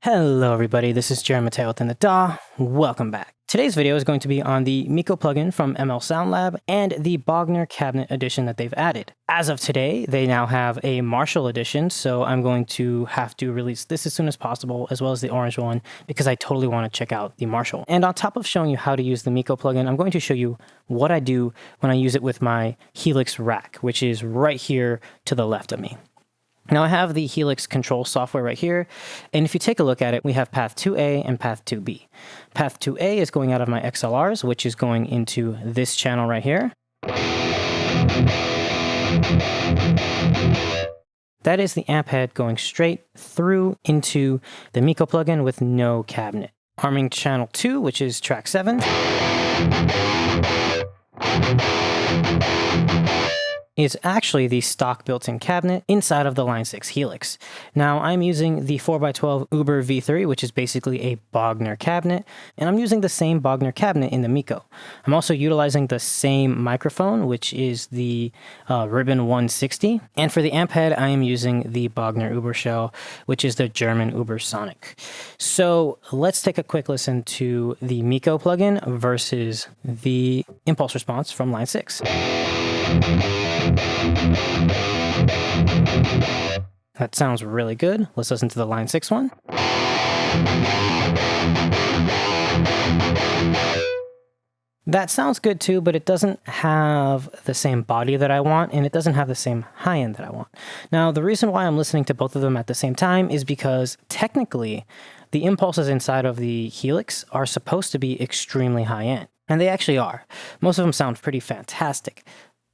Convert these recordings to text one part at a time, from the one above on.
Hello everybody, this is Jeremy Mateo within the DAW. Welcome back. Today's video is going to be on the Mikko plugin from ML Sound Lab and the Bogner cabinet edition that they've added. As of today, they now have a Marshall edition, so I'm going to have to release this as soon as possible, as well as the orange one, because I totally want to check out the Marshall. And on top of showing you how to use the Mikko plugin, I'm going to show you what I do when I use it with my Helix rack, which is right here to the left of me. Now I have the Helix control software right here, and if you take a look at it, we have path 2A and path 2B. Path 2A is going out of my XLRs, which is going into this channel right here. That is the amp head going straight through into the Mikko plugin with no cabinet. Arming channel 2, which is track 7. Is actually the stock built-in cabinet inside of the Line 6 Helix. Now I'm using the 4x12 Uber V3, which is basically a Bogner cabinet, and I'm using the same Bogner cabinet in the Mikko. I'm also utilizing the same microphone, which is the Ribbon 160, and for the amp head, I am using the Bogner Uber shell, which is the German Uber Sonic. So let's take a quick listen to the Mikko plugin versus the impulse response from Line 6. That sounds really good. Let's listen to the Line 6 one. That sounds good too, but it doesn't have the same body that I want, and it doesn't have the same high end that I want. Now, the reason why I'm listening to both of them at the same time is because technically the impulses inside of the Helix are supposed to be extremely high end, and they actually are. Most of them sound pretty fantastic.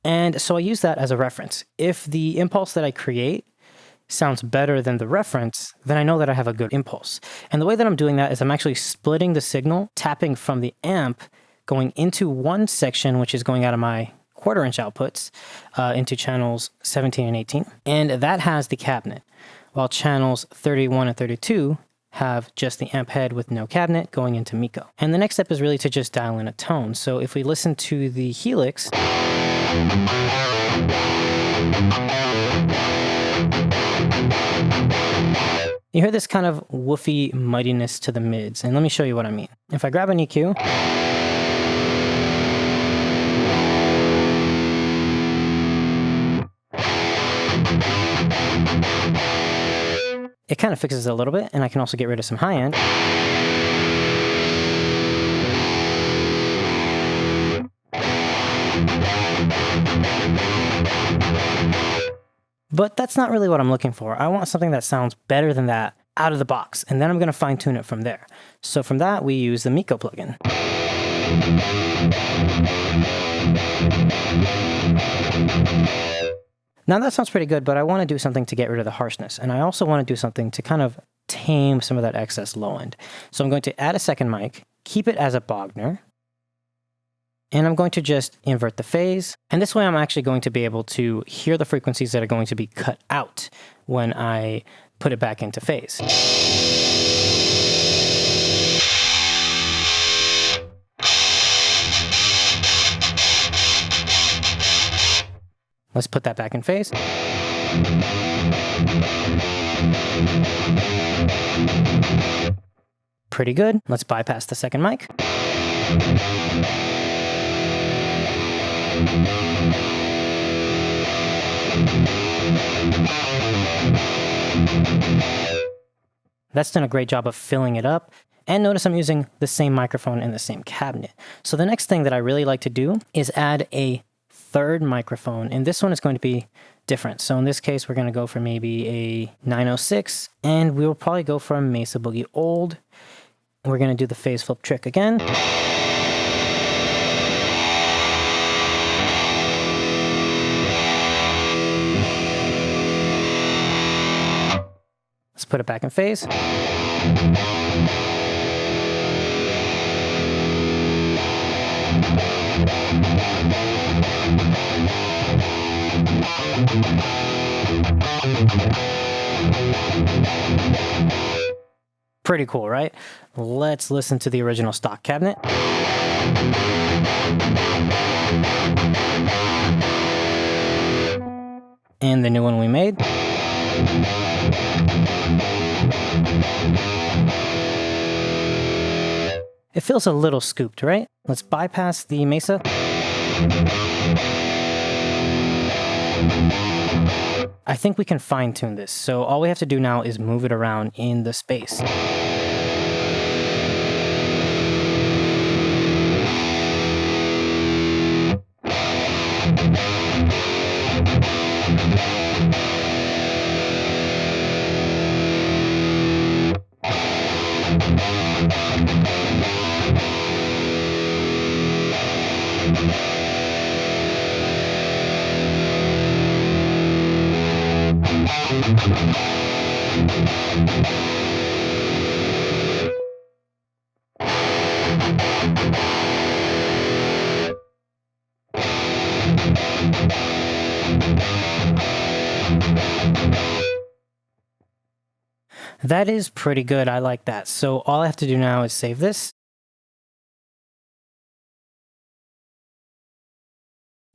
And so I use that as a reference. If the impulse that I create sounds better than the reference, then I know that I have a good impulse. And the way that I'm doing that is I'm actually splitting the signal, tapping from the amp, going into one section, which is going out of my 1/4 inch outputs, into channels 17 and 18. And that has the cabinet, while channels 31 and 32 have just the amp head with no cabinet going into Mikko. And the next step is really to just dial in a tone. So if we listen to the Helix, you hear this kind of woofy mightiness to the mids, and let me show you what I mean. If I grab an EQ, it kind of fixes it a little bit, and I can also get rid of some high end. But that's not really what I'm looking for. I want something that sounds better than that out of the box, and then I'm going to fine tune it from there. So from that, we use the Mikko plugin. Now that sounds pretty good, but I want to do something to get rid of the harshness, and I also want to do something to kind of tame some of that excess low end. So I'm going to add a second mic, keep it as a Bogner, and I'm going to just invert the phase. And this way I'm actually going to be able to hear the frequencies that are going to be cut out when I put it back into phase. Let's put that back in phase. Pretty good. Let's bypass the second mic. That's done a great job of filling it up. And notice I'm using the same microphone in the same cabinet. So the next thing that I really like to do is add a third microphone, and this one is going to be different. So in this case, we're going to go for maybe a 906, and we will probably go for a Mesa Boogie Old. We're going to do the phase flip trick again. Let's put it back in phase. Pretty cool, right? Let's listen to the original stock cabinet. And the new one we made. It feels a little scooped, right? Let's bypass the mesa. I think we can fine tune this. So all we have to do now is move it around in the space. That is pretty good. I like that. So all I have to do now is save this.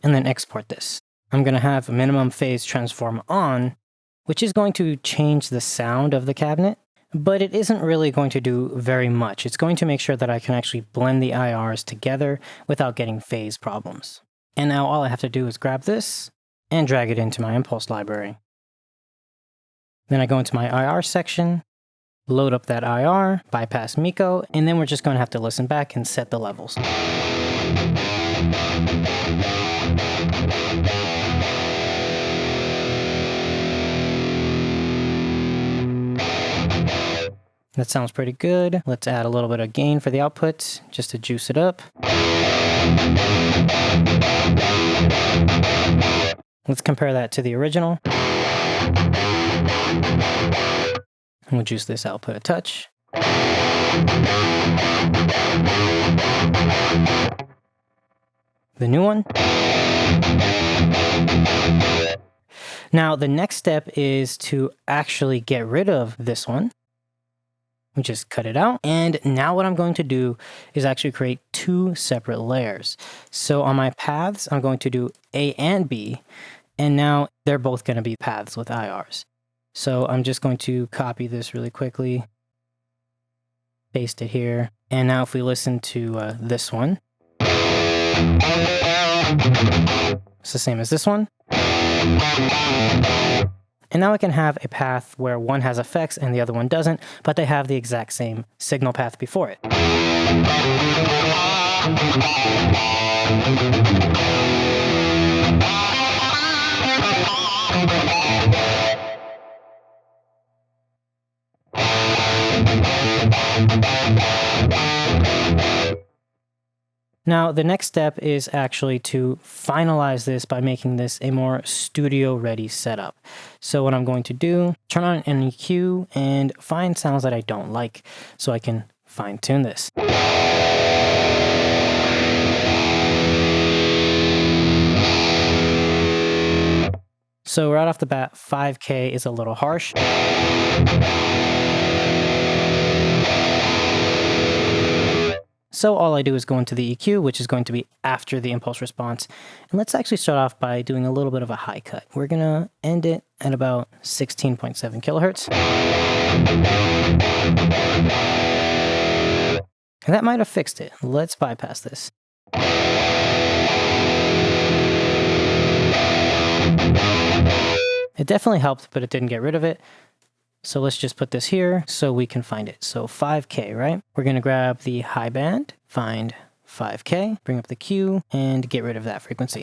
And then export this. I'm going to have a minimum phase transform on, which is going to change the sound of the cabinet, but it isn't really going to do very much. It's going to make sure that I can actually blend the IRs together without getting phase problems. And now all I have to do is grab this and drag it into my impulse library. Then I go into my IR section, load up that IR, bypass Mikko, and then we're just going to have to listen back and set the levels. That sounds pretty good. Let's add a little bit of gain for the output, just to juice it up. Let's compare that to the original. And we'll juice this output a touch. The new one. Now, the next step is to actually get rid of this one. We just cut it out. And now what I'm going to do is actually create two separate layers. So on my paths, I'm going to do A and B. And now they're both going to be paths with IRs. So I'm just going to copy this really quickly, paste it here. And now if we listen to this one, it's the same as this one. And now I can have a path where one has effects and the other one doesn't, but they have the exact same signal path before it. Now, the next step is actually to finalize this by making this a more studio-ready setup. So what I'm going to do, turn on an EQ and find sounds that I don't like so I can fine-tune this. So right off the bat, 5K is a little harsh. So all I do is go into the EQ, which is going to be after the impulse response. And let's actually start off by doing a little bit of a high cut. We're going to end it at about 16.7 kilohertz. And that might have fixed it. Let's bypass this. It definitely helped, but it didn't get rid of it. So let's just put this here so we can find it. So 5K, right? We're going to grab the high band, find 5K, bring up the Q, and get rid of that frequency.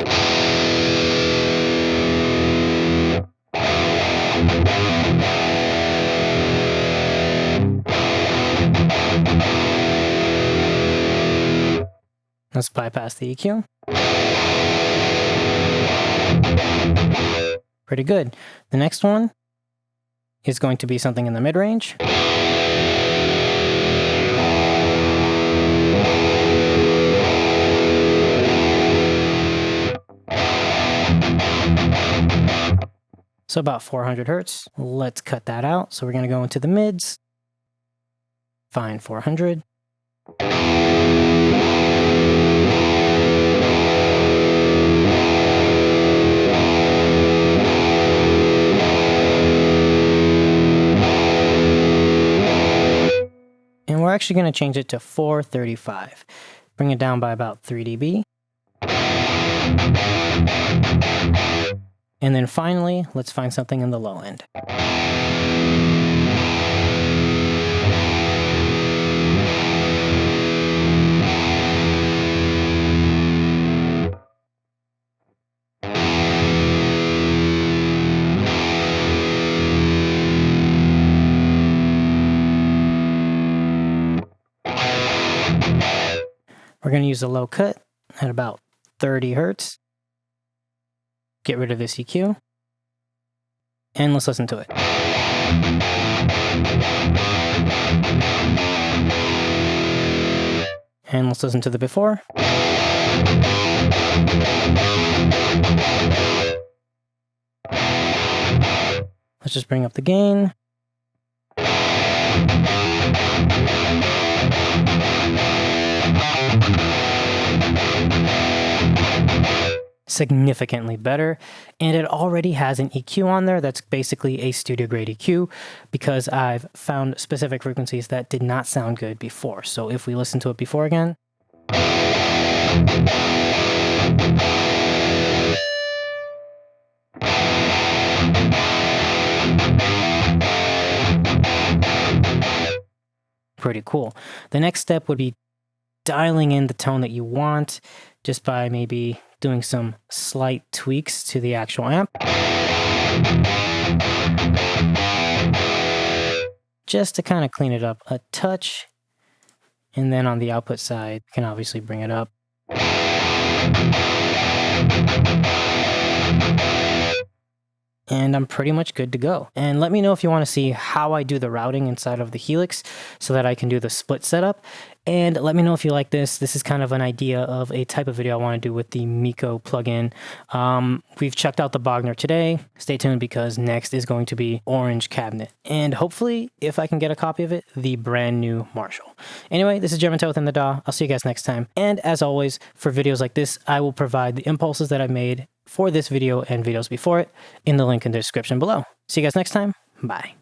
Let's bypass the EQ. Pretty good. The next one is going to be something in the mid-range. So about 400 hertz. Let's cut that out. So we're going to go into the mids. Find 400. we're actually going to change it to 435. Bring it down by about 3 dB. And then finally, let's find something in the low end. We're going to use a low cut at about 30 Hertz. Get rid of this EQ. And let's listen to it. And let's listen to the before. Let's just bring up the gain. Significantly better, and it already has an EQ on there that's basically a studio grade EQ, because I've found specific frequencies that did not sound good before. So if we listen to it before again, pretty cool. The next step would be dialing in the tone that you want just by maybe doing some slight tweaks to the actual amp. Just to kind of clean it up a touch. And then on the output side, you can obviously bring it up. And I'm pretty much good to go. And let me know if you want to see how I do the routing inside of the Helix so that I can do the split setup. And let me know if you like this. This is kind of an idea of a type of video I want to do with the Mikko plugin. We've checked out the Bogner today. Stay tuned because next is going to be Orange Cabinet. And hopefully, if I can get a copy of it, the brand new Marshall. Anyway, this is German within the DAW. I'll see you guys next time. And as always, for videos like this, I will provide the impulses that I've made for this video and videos before it in the link in the description below. See you guys next time. Bye.